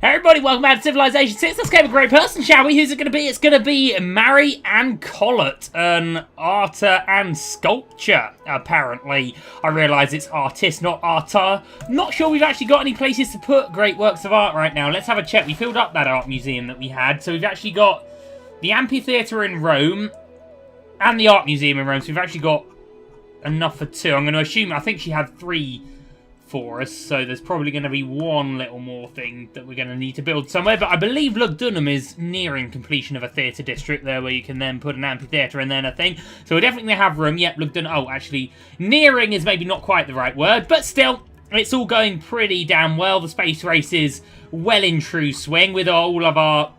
Hey everybody, welcome back to Civilization 6. Let's get a great person, shall we? Who's it going to be? It's going to be Mary and Collett, an arter and sculpture, apparently. I realise it's artist, not arter. Not sure we've actually got any places to put great works of art right now. Let's have a check. We filled up that art museum that we had. So we've actually got the amphitheatre in Rome and the art museum in Rome. So we've actually got enough for two. I'm going to assume, I think she had 3 for us, so there's probably going to be one little more thing that we're going to need to build somewhere, but I believe Lugdunum is nearing completion of a theatre district there where you can then put an amphitheatre and then a thing, so we're definitely going to have room. Yep, Lugdunum, oh, actually, nearing is maybe not quite the right word, but still, it's all going pretty damn well. The space race is well in true swing with all of our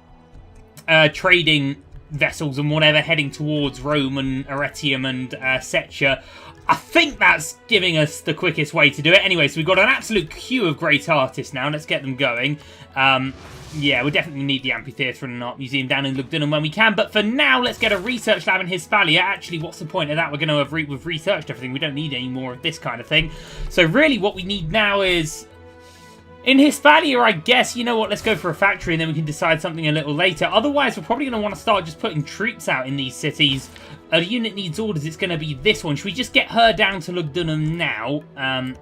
trading vessels and whatever heading towards Rome and Arretium and Setia. I think that's giving us the quickest way to do it. Anyway, so we've got an absolute queue of great artists now. Let's get them going. Yeah, we definitely need the amphitheatre and an art museum down in Lugdunum when we can. But for now, let's get a research lab in Hispalia. Actually, what's the point of that? We're going to have we've researched everything. We don't need any more of this kind of thing. So really what we need now is... in Hispalia, I guess, you know what, let's go for a factory and then we can decide something a little later. Otherwise, we're probably going to want to start just putting troops out in these cities. A unit needs orders, it's going to be this one. Should we just get her down to Lugdunum now?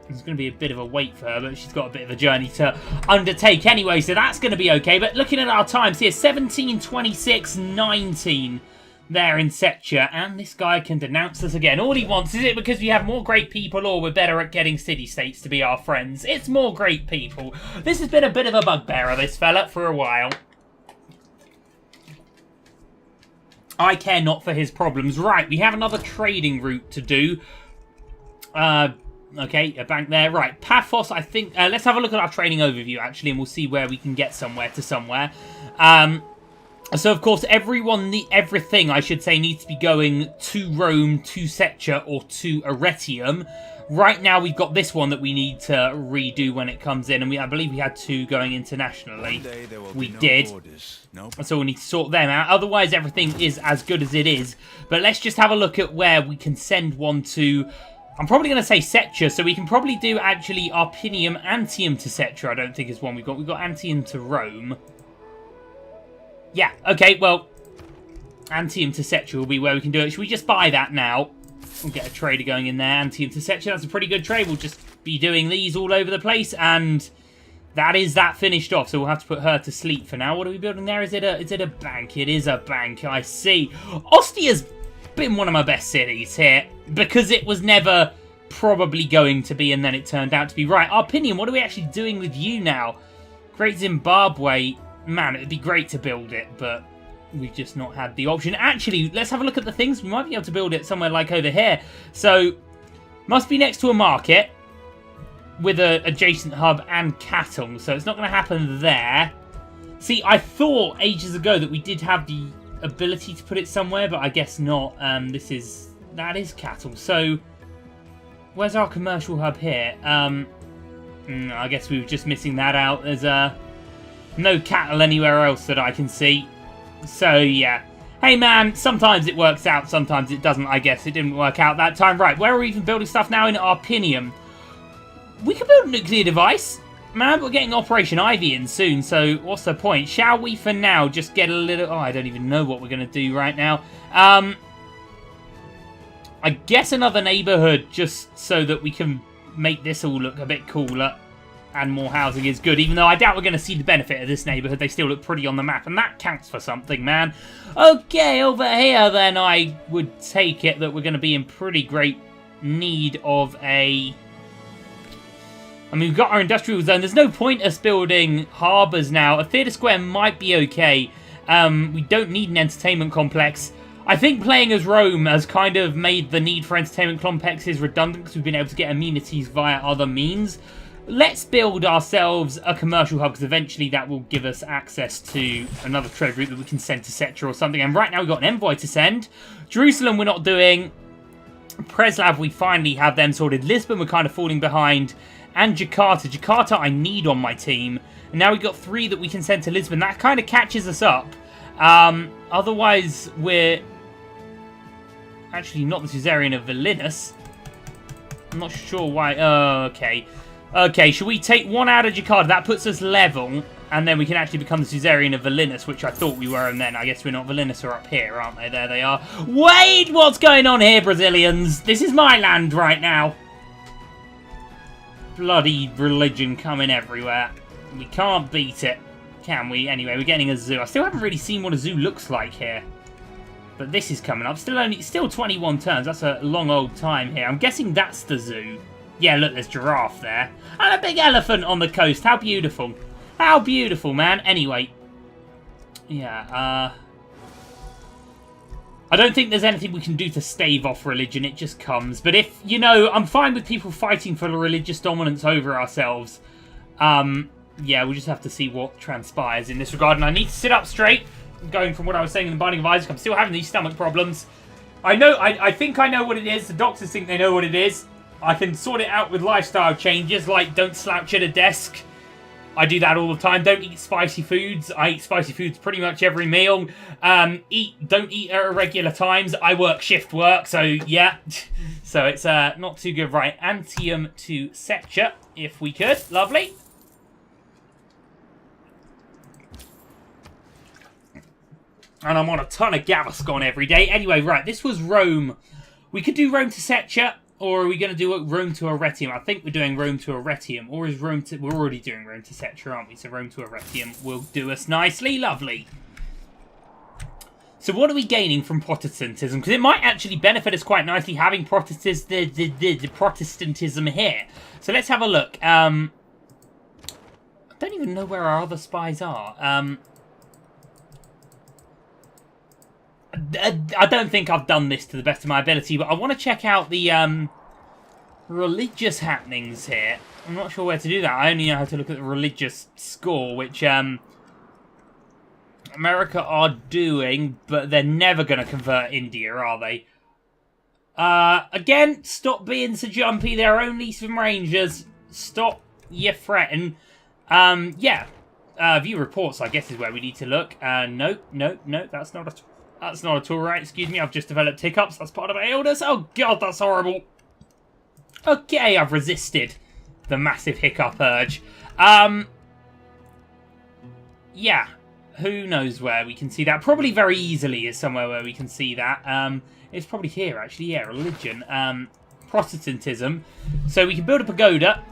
It's going to be a bit of a wait for her, but she's got a bit of a journey to undertake anyway, so that's going to be okay. But looking at our times here, 17, 26, 19 there in Setia, and this guy can denounce us again. All he wants, is it because we have more great people or we're better at getting city-states to be our friends? It's more great people. This has been a bit of a bugbearer, this fella, for a while. I care not for his problems. Right, we have another trading route to do. Okay, a bank there. Right, Paphos, I think... let's have a look at our trading overview, actually, and we'll see where we can get somewhere to somewhere. So, of course, everything, I should say, needs to be going to Rome, to Setia, or to Arretium. Right now, we've got this one that we need to redo when it comes in, and I believe we had 2 going internationally. We did. So we'll need to sort them out. Otherwise, everything is as good as it is. But let's just have a look at where we can send one to... I'm probably going to say Setia, so we can probably do, actually, Arpinium, Antium to Setia, I don't think is one we've got. We've got Antium to Rome. Yeah, okay, well, Antium to Setia will be where we can do it. Should we just buy that now? We'll get a trader going in there. Antium to Setia, that's a pretty good trade. We'll just be doing these all over the place, and that is that finished off. So we'll have to put her to sleep for now. What are we building there? Is it a bank? It is a bank, I see. Ostia's been one of my best cities here, because it was never probably going to be, and then it turned out to be. Right, Arpinium, what are we actually doing with you now? Great Zimbabwe. Man, it'd be great to build it, but we've just not had the option. Actually, let's have a look at the things. We might be able to build it somewhere like over here. So, must be next to a market with an adjacent hub and cattle. So, it's not going to happen there. See, I thought ages ago that we did have the ability to put it somewhere, but I guess not. That is cattle. So, where's our commercial hub here? I guess we were just missing that out. There's no cattle anywhere else that I can see. So, yeah. Hey, man, sometimes it works out, sometimes it doesn't, I guess. It didn't work out that time. Right, where are we even building stuff now? In Arpinium. We can build a nuclear device. Man, we're getting Operation Ivy in soon, so what's the point? Shall we, for now, just get a little... Oh, I don't even know what we're going to do right now. I guess another neighbourhood, just so that we can make this all look a bit cooler. And more housing is good, even though I doubt we're going to see the benefit of this neighbourhood. They still look pretty on the map, and that counts for something, man. Okay, over here, then, I would take it that we're going to be in pretty great need of a... I mean, we've got our industrial zone. There's no point us building harbours now. A theatre square might be okay. We don't need an entertainment complex. I think playing as Rome has kind of made the need for entertainment complexes redundant, because we've been able to get amenities via other means. Let's build ourselves a commercial hub, because eventually that will give us access to another trade route that we can send to Setia or something. And right now we've got an envoy to send. Jerusalem we're not doing. Preslav, we finally have them sorted. Lisbon we're kind of falling behind. And Jakarta. Jakarta I need on my team. And now we've got 3 that we can send to Lisbon. That kind of catches us up. Otherwise we're... Actually not the Suzerain of Vilnius. I'm not sure why. Oh, okay. Okay, should we take 1 out of Jakarta? That puts us level. And then we can actually become the suzerain of Valinus, which I thought we were, and then I guess we're not. Valinus are up here, aren't they? There they are. Wait, what's going on here, Brazilians? This is my land right now. Bloody religion coming everywhere. We can't beat it, can we? Anyway, we're getting a zoo. I still haven't really seen what a zoo looks like here. But this is coming up. Still 21 turns. That's a long old time here. I'm guessing that's the zoo. Yeah, look, there's giraffe there. And a big elephant on the coast. How beautiful. How beautiful, man. Anyway. Yeah, I don't think there's anything we can do to stave off religion. It just comes. But if, you know, I'm fine with people fighting for religious dominance over ourselves. Yeah, we'll just have to see what transpires in this regard. And I need to sit up straight. Going from what I was saying in the Binding of Isaac, I'm still having these stomach problems. I think I know what it is. The doctors think they know what it is. I can sort it out with lifestyle changes, like don't slouch at a desk. I do that all the time. Don't eat spicy foods. I eat spicy foods pretty much every meal. Don't eat at irregular times. I work shift work, so yeah. So it's not too good. Right, Antium to Setcha, if we could. Lovely. And I'm on a ton of Gaviscon every day. Anyway, right, this was Rome. We could do Rome to Setcha, or are we going to do Rome to Arretium? I think we're doing Rome to Arretium. Or is Rome to... We're already doing Rome to Setcha, aren't we? So Rome to Arretium will do us nicely. Lovely. So what are we gaining from Protestantism? Because it might actually benefit us quite nicely having the Protestantism here. So let's have a look. I don't even know where our other spies are. I don't think I've done this to the best of my ability, but I want to check out the religious happenings here. I'm not sure where to do that. I only know how to look at the religious score, which America are doing, but they're never going to convert India, are they? Again, stop being so jumpy. They're only some rangers. Stop your fretting. Yeah. View reports, I guess, is where we need to look. Nope, that's not a... That's not at all right. Excuse me, I've just developed hiccups. That's part of my illness. Oh, God, that's horrible. Okay, I've resisted the massive hiccup urge. Yeah, who knows where we can see that? Probably very easily is somewhere where we can see that. It's probably here, actually. Yeah, religion. Protestantism. So we can build a pagoda.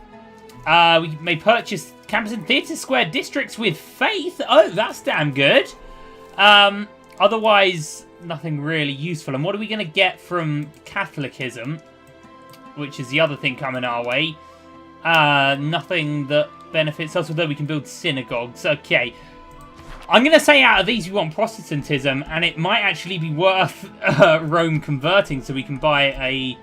We may purchase campus and theatre square districts with faith. Oh, that's damn good. Otherwise, nothing really useful. And what are we going to get from Catholicism? Which is the other thing coming our way. Nothing that benefits us, although we can build synagogues. Okay. I'm going to say out of these we want Protestantism, and it might actually be worth Rome converting so we can buy a...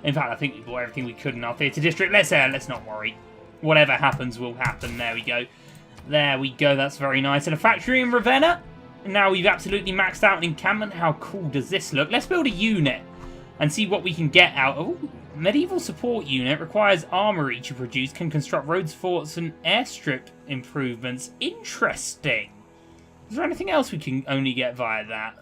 In fact, I think we bought everything we could in our theatre district. Let's not worry. Whatever happens will happen. There we go. There we go. That's very nice. And a factory in Ravenna. Now we've absolutely maxed out an encampment. How cool does this look? Let's build a unit and see what we can get out. Oh, medieval support unit requires armory to produce. Can construct roads, forts, and airstrip improvements. Interesting. Is there anything else we can only get via that?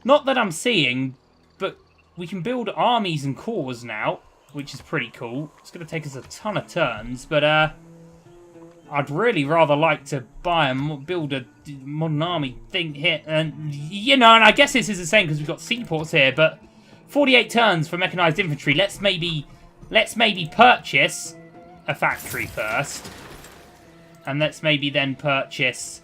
Not that I'm seeing, but we can build armies and corps now, which is pretty cool. It's going to take us a ton of turns, but I'd really rather like to buy and build a modern army thing here. And, you know, and I guess this is the same because we've got seaports here, but 48 turns for mechanized infantry. Let's maybe purchase a factory first. And let's maybe then purchase...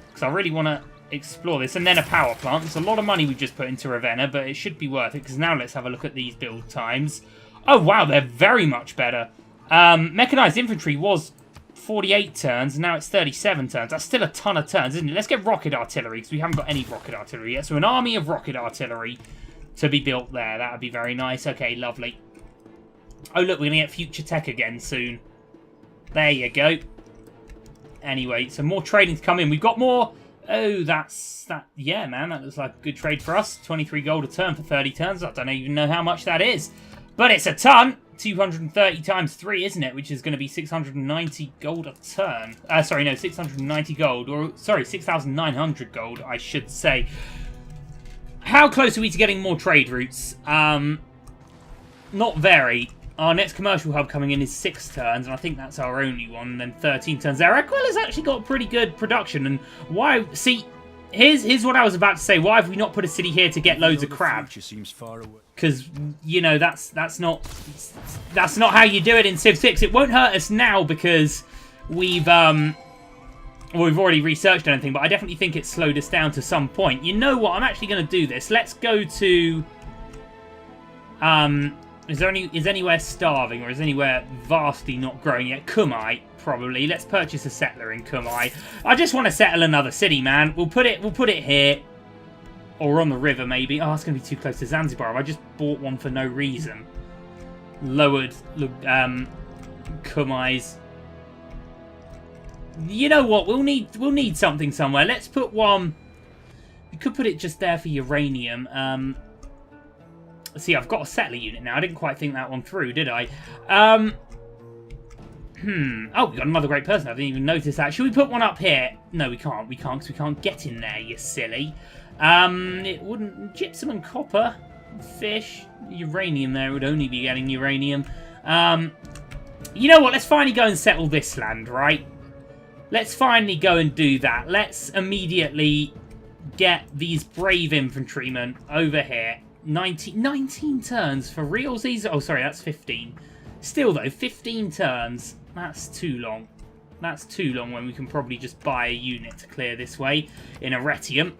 Because I really want to explore this. And then a power plant. There's a lot of money we've just put into Ravenna, but it should be worth it. Because now let's have a look at these build times. Oh, wow, they're very much better. Mechanized infantry was 48 turns, and now it's 37 turns. That's still a ton of turns, isn't it? Let's get rocket artillery, because we haven't got any rocket artillery yet. So an army of rocket artillery to be built there. That would be very nice. Okay, lovely. Oh, look, we're going to get future tech again soon. There you go. Anyway, so more trading to come in. We've got more... Oh, that's... that. Yeah, man, that looks like a good trade for us. 23 gold a turn for 30 turns. I don't even know how much that is. But it's a ton. 230 times 3, isn't it? Which is going to be 690 gold a turn. Sorry, no, 690 gold. Or, sorry, 6,900 gold, I should say. How close are we to getting more trade routes? Not very. Our next commercial hub coming in is 6 turns, and I think that's our only one, and then 13 turns there. Aquila's actually got pretty good production, and why... See, here's what I was about to say. Why have we not put a city here to get loads of crab? Because, you know, that's not how you do it in Civ 6. It won't hurt us now because we've already researched anything, but I definitely think it slowed us down to some point. You know what? I'm actually going to do this. Let's go to... Is anywhere starving, or is anywhere vastly not growing yet? Kumai, probably. Let's purchase a settler in Kumai. I just want to settle another city, man. We'll put it here. Or on the river, maybe. Oh, it's going to be too close to Zanzibar. I just bought one for no reason. Lowered Kumai's. You know what? We'll need something somewhere. Let's put one. We could put it just there for uranium. See, I've got a settler unit now. I didn't quite think that one through, did I? Oh, we got another great person. I didn't even notice that. Should we put one up here? No, we can't. We can't because we can't get in there, you silly. It wouldn't... Gypsum and copper. Fish. Uranium there. It would only be getting uranium. You know what? Let's finally go and settle this land, right? Let's finally go and do that. Let's immediately get these brave infantrymen over here. 19 turns for realsies. Oh, sorry, that's 15. Still, though, 15 turns. That's too long. That's too long when we can probably just buy a unit to clear this way in Arretium.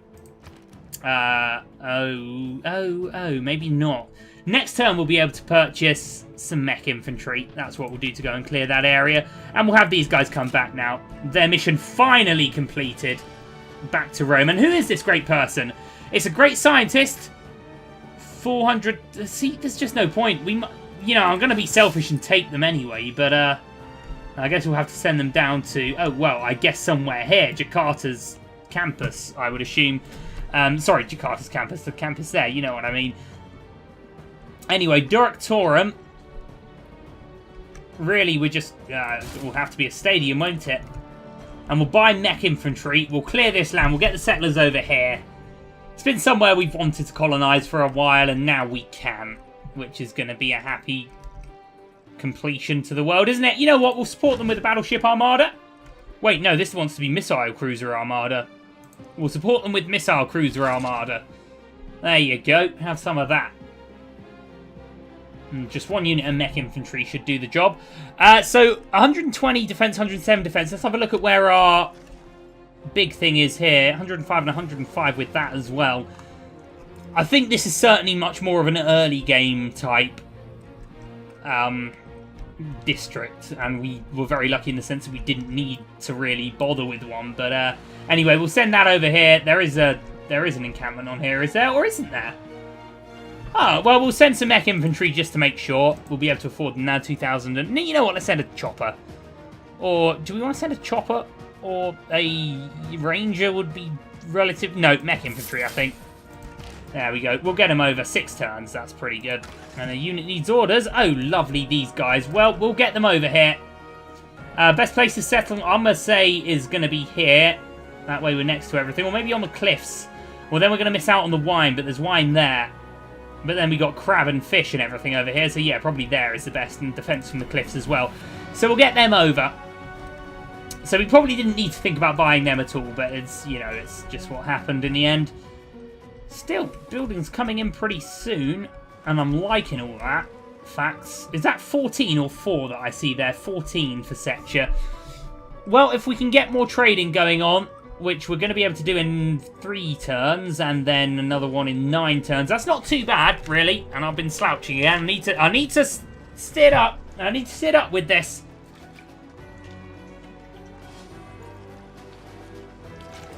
Maybe not. Next turn, we'll be able to purchase some mech infantry. That's what we'll do to go and clear that area. And we'll have these guys come back now. Their mission finally completed. Back to Rome. And who is this great person? It's a great scientist. 400... See, there's just no point. You know, I'm going to be selfish and take them anyway, but I guess we'll have to send them down to... Oh, well, I guess somewhere here. Jakarta's campus, I would assume. Sorry, Jakarta's campus. The campus there, you know what I mean. Anyway, Directorum. Really, we're just... will have to be a stadium, won't it? And we'll buy mech infantry. We'll clear this land. We'll get the settlers over here. It's been somewhere we've wanted to colonise for a while, and now we can. Which is going to be a happy completion to the world, isn't it? You know what? We'll support them with a battleship armada. Wait, no, this wants to be missile cruiser armada. We'll support them with missile cruiser armada. There you go. Have some of that. And just one unit of mech infantry should do the job. So, 120 defence, 107 defence. Let's have a look at where our... big thing is here. 105 and 105 with that as well. I think this is certainly much more of an early game type district, and we were very lucky in the sense that we didn't need to really bother with one. But anyway, we'll send that over here. There is an encampment on here, is there, or isn't there? Oh, well, we'll send some mech infantry just to make sure. We'll be able to afford them now. 2,000. And you know what? Let's send a chopper. Or do we want to send a chopper? Or a ranger would be relative... No, mech infantry, I think. There we go. We'll get them over 6 turns. That's pretty good. And a unit needs orders. Oh, lovely, these guys. Well, we'll get them over here. Best place to settle, I'm going to say, is going to be here. That way we're next to everything. Or maybe on the cliffs. Well, then we're going to miss out on the wine, but there's wine there. But then we got crab and fish and everything over here. So, yeah, probably there is the best. And defense from the cliffs as well. So we'll get them over. So we probably didn't need to think about buying them at all, but it's, you know, it's just what happened in the end. Still, buildings coming in pretty soon, and I'm liking all that. Facts. Is that 14 or 4 that I see there? 14 for Setcha. Well, if we can get more trading going on, which we're going to be able to do in 3 turns, and then another one in 9 turns, that's not too bad, really. And I've been slouching again. I need to sit up. I need to sit up with this.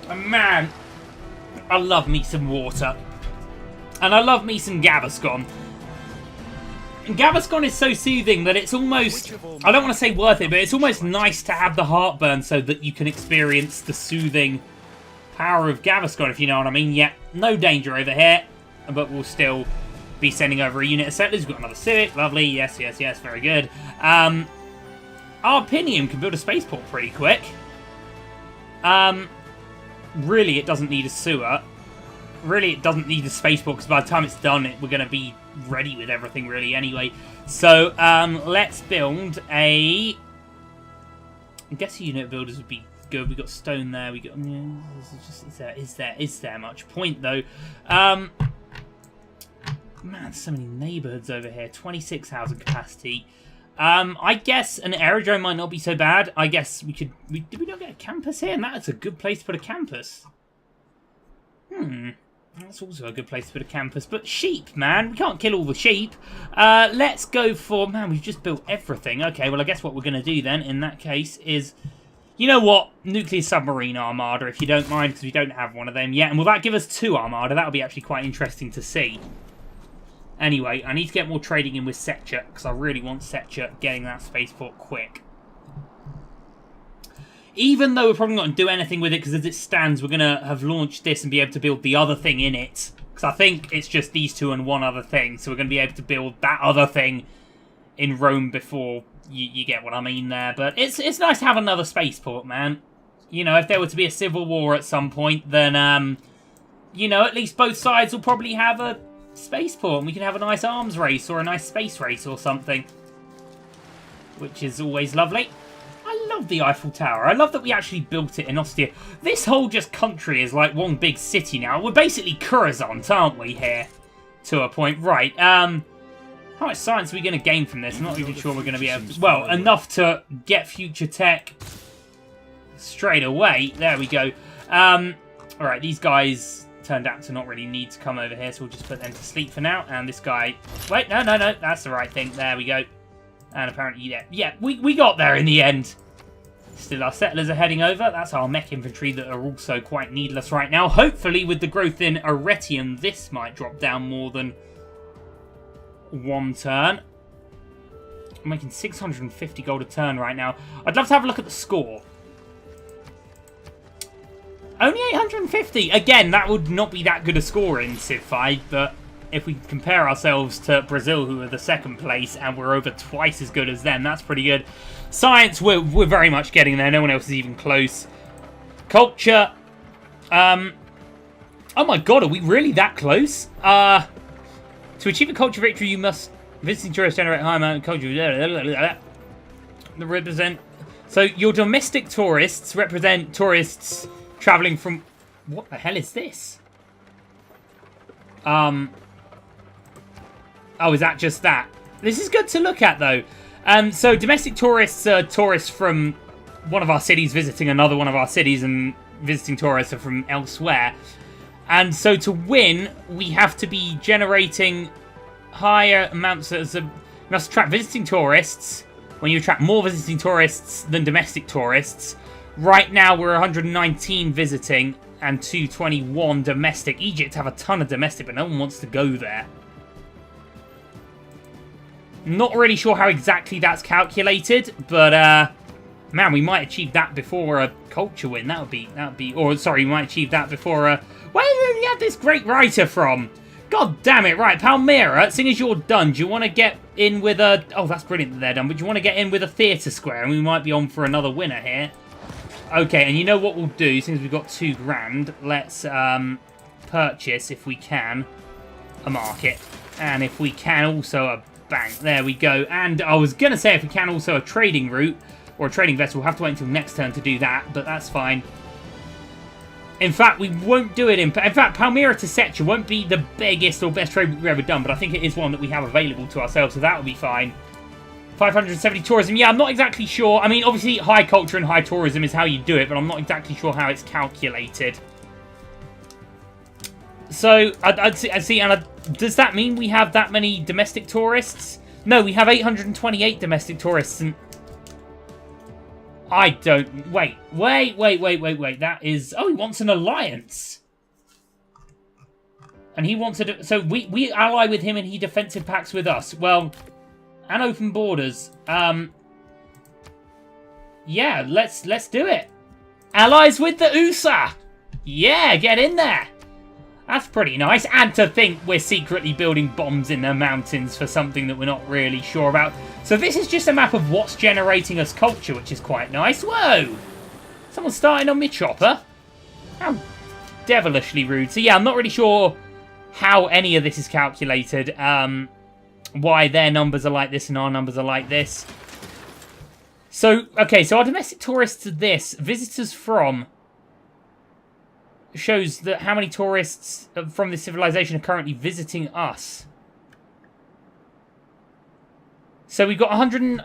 And man, I love me some water. And I love me some Gaviscon. And Gaviscon is so soothing that it's almost... I don't want to say worth it, but it's almost nice to have the heartburn so that you can experience the soothing power of Gaviscon, if you know what I mean. Yeah, no danger over here, but we'll still be sending over a unit of settlers. We've got another civic. Lovely. Yes, yes, yes. Very good. Our Pinium can build a spaceport pretty quick. Really, it doesn't need a sewer. Really, it doesn't need a spaceport, because by the time it's done, we're going to be ready with everything, really, anyway. So, let's build a... I guess unit builders would be good. We got stone there. We got... Yeah, is there much point, though? Man, so many neighborhoods over here. 26 housing capacity. I guess an aerodrome might not be so bad. I guess we could... Did we not get a campus here? And that's a good place to put a campus. That's also a good place to put a campus. But sheep, man. We can't kill all the sheep. Let's go for... Man, we've just built everything. Okay, well, I guess what we're going to do then, in that case, is... You know what? Nuclear submarine armada, if you don't mind, because we don't have one of them yet. And will that give us 2 armada? That would be actually quite interesting to see. Anyway, I need to get more trading in with Setcha, because I really want Setcha getting that spaceport quick. Even though we're probably not going to do anything with it, because as it stands, we're going to have launched this and be able to build the other thing in it. Because I think it's just these 2 and one other thing, so we're going to be able to build that other thing in Rome before you get what I mean there. But it's nice to have another spaceport, man. You know, if there were to be a civil war at some point, then, you know, at least both sides will probably have a spaceport, and we can have a nice arms race or a nice space race or something, which is always lovely. I love the Eiffel Tower. I love that we actually built it in Austria. This whole just country is like one big city now. We're basically Coruscant, aren't we, here? To a point. Right, how much science are we going to gain from this? I'm not even sure we're going to be able to... Well, enough to get future tech straight away. There we go. Alright, these guys turned out to not really need to come over here, so we'll just put them to sleep for now. And this guy... Wait, no, that's the right thing. There we go. And apparently, yeah, we got there in the end. Still, our settlers are heading over. That's our mech infantry that are also quite needless right now. Hopefully, with the growth in Arretium, this might drop down more than 1 turn. I'm making 650 gold a turn right now. I'd love to have a look at the score. Only 850. Again, that would not be that good a score in Civ 5, but if we compare ourselves to Brazil, who are the 2nd place, and we're over twice as good as them, that's pretty good. Science, we're very much getting there. No one else is even close. Culture. Oh my god, are we really that close? To achieve a culture victory, you must... Visiting tourists generate high amount of culture. Represent... So, your domestic tourists represent tourists travelling from... What the hell is this? Oh, is that just that? This is good to look at, though. So, domestic tourists are tourists from one of our cities visiting another one of our cities, and visiting tourists are from elsewhere. And so, to win, we have to be generating higher amounts of... You must attract visiting tourists. When you attract more visiting tourists than domestic tourists. Right now, we're 119 visiting and 221 domestic. Egypt have a ton of domestic, but no one wants to go there. Not really sure how exactly that's calculated, but man, we might achieve that before a culture win. That would be, or sorry, we might achieve that before a... Where did you have this great writer from? God damn it! Right, Palmyra. Seeing as you're done, do you want to get in with a? Oh, that's brilliant that they're done. But do you want to get in with a theatre square, and we might be on for another winner here. Okay, and you know what we'll do? Since we've got 2 grand, let's purchase, if we can, a market, and if we can, also a bank. There we go. And I was gonna say if we can, also a trading route or a trading vessel. We'll have to wait until next turn to do that, but that's fine. In fact, we won't do it in fact, Palmyra to Setcha won't be the biggest or best trade we've ever done, but I think it is one that we have available to ourselves, so that will be fine. 570 tourism. Yeah, I'm not exactly sure. I mean, obviously, high culture and high tourism is how you do it, but I'm not exactly sure how it's calculated. So, I'd see, and does that mean we have that many domestic tourists? No, we have 828 domestic tourists, and... I don't... Wait. That is... Oh, he wants an alliance. And he wants to... So, we ally with him and he defensive pacts with us. Well... And open borders. Yeah, let's do it. Allies with the USA. Yeah, get in there. That's pretty nice. And to think we're secretly building bombs in the mountains for something that we're not really sure about. So this is just a map of what's generating us culture, which is quite nice. Whoa! Someone's starting on my chopper. How devilishly rude. So yeah, I'm not really sure how any of this is calculated. Why their numbers are like this and our numbers are like this. So, okay, so our domestic tourists are this. Visitors from shows that how many tourists from this civilization are currently visiting us. So we've got 100 and...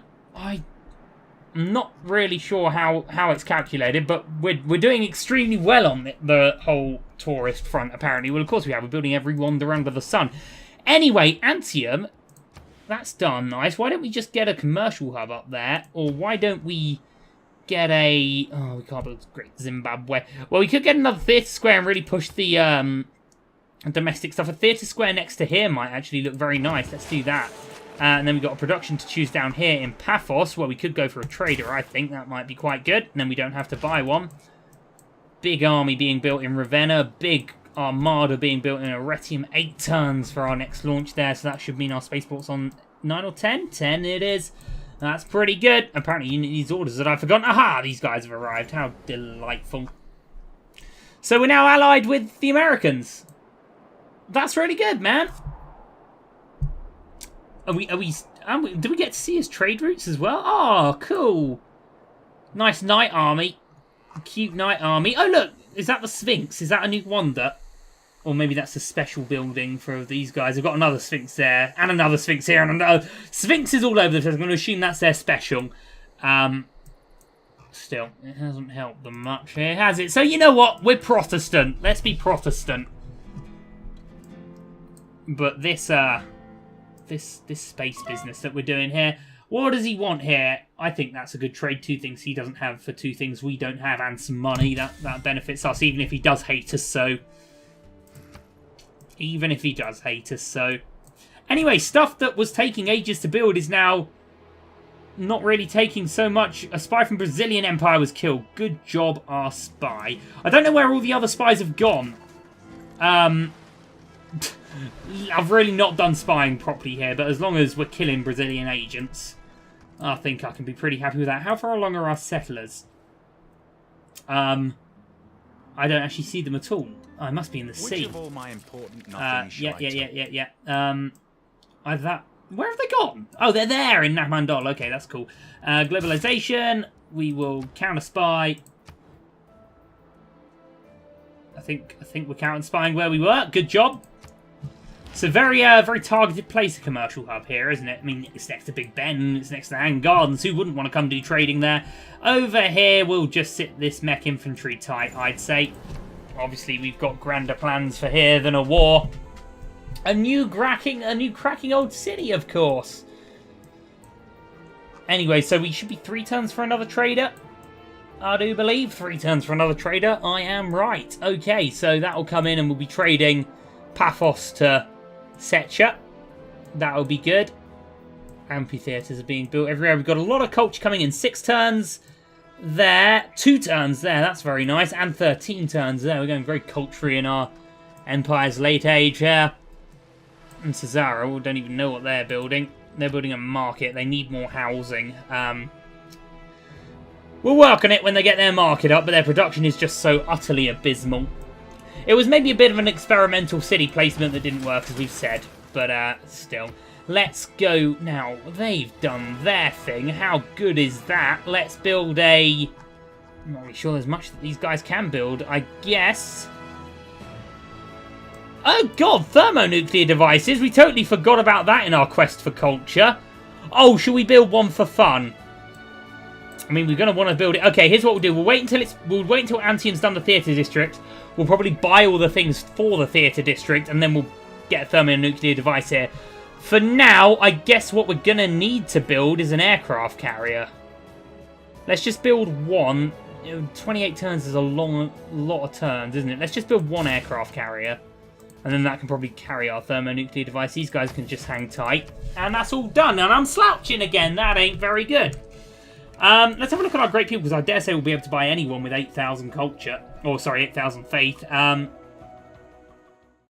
I'm not really sure how it's calculated, but we're doing extremely well on the whole tourist front, apparently. Well, of course we have. We're building every wonder under the sun. Anyway, Antium, that's done. Nice. Why don't we just get a commercial hub up there? Or why don't we get a... Oh, we can't build Great Zimbabwe. Well, we could get another theatre square and really push the domestic stuff. A theatre square next to here might actually look very nice. Let's do that. And then we've got a production to choose down here in Paphos, where we could go for a trader, I think. That might be quite good. And then we don't have to buy one. Big army being built in Ravenna. Big armada being built in Arretium. 8 tons for our next launch there. So that should mean our spaceport's on 9 or 10. 10 it is. That's pretty good. Apparently you need these orders that I've forgotten. Aha! These guys have arrived. How delightful. So we're now allied with the Americans. That's really good, man. Do we get to see his trade routes as well? Oh, cool. Nice night army. Cute night army. Oh, look. Is that the Sphinx? Is that a new wonder? Or maybe that's a special building for these guys. I've got another Sphinx there. And another Sphinx here. And another... Sphinx is all over the place. I'm going to assume that's their special. Still, it hasn't helped them much here, has it? So, you know what? We're Protestant. Let's be Protestant. But this space business that we're doing here, what does he want here? I think that's a good trade. 2 things he doesn't have for 2 things we don't have, and some money. That benefits us, even if he does hate us so. Even if he does hate us so. Anyway, stuff that was taking ages to build is now not really taking so much. A spy from Brazilian Empire was killed. Good job, our spy. I don't know where all the other spies have gone. I've really not done spying properly here, but as long as we're killing Brazilian agents, I think I can be pretty happy with that. How far along are our settlers? I don't actually see them at all. Oh, I must be in the sea. Which of all my important Yeah. Where have they gone? Oh, they're there in Namandol. Okay, that's cool. Globalization. We will counter spy. I think we're counter spying where we were. Good job. It's a very targeted place, a commercial hub here, isn't it? I mean, it's next to Big Ben, it's next to Hang Gardens. Who wouldn't want to come do trading there? Over here, we'll just sit this mech infantry tight, I'd say. Obviously, we've got grander plans for here than a war. A new cracking old city, of course. Anyway, so we should be 3 turns for another trader. I do believe 3 turns for another trader. I am right. Okay, so that will come in and we'll be trading Paphos to Setcha. That'll be good. Amphitheatres are being built everywhere. We've got a lot of culture coming in. 6 turns there. 2 turns there. That's very nice. And 13 turns there. We're going very culturally in our Empire's late age here. And Cesaro, we don't even know what they're building. They're building a market. They need more housing. We'll work on it when they get their market up, but their production is just so utterly abysmal. It was maybe a bit of an experimental city placement that didn't work, as we've said. But still. Let's go now. They've done their thing. How good is that? Let's build a... I'm not really sure there's much that these guys can build. I guess... Oh god, thermonuclear devices. We totally forgot about that in our quest for culture. Oh, should we build one for fun? I mean, we're going to want to build it. Okay, here's what we'll do. We'll wait until Antium's done the theatre district. We'll probably buy all the things for the theatre district, and then we'll get a thermonuclear device here. For now, I guess what we're going to need to build is an aircraft carrier. Let's just build one. 28 turns is a lot of turns, isn't it? Let's just build one aircraft carrier. And then that can probably carry our thermonuclear device. These guys can just hang tight. And that's all done. And I'm slouching again. That ain't very good. Let's have a look at our great people, because I dare say we'll be able to buy anyone with 8,000 culture. Or, sorry, 8,000 faith.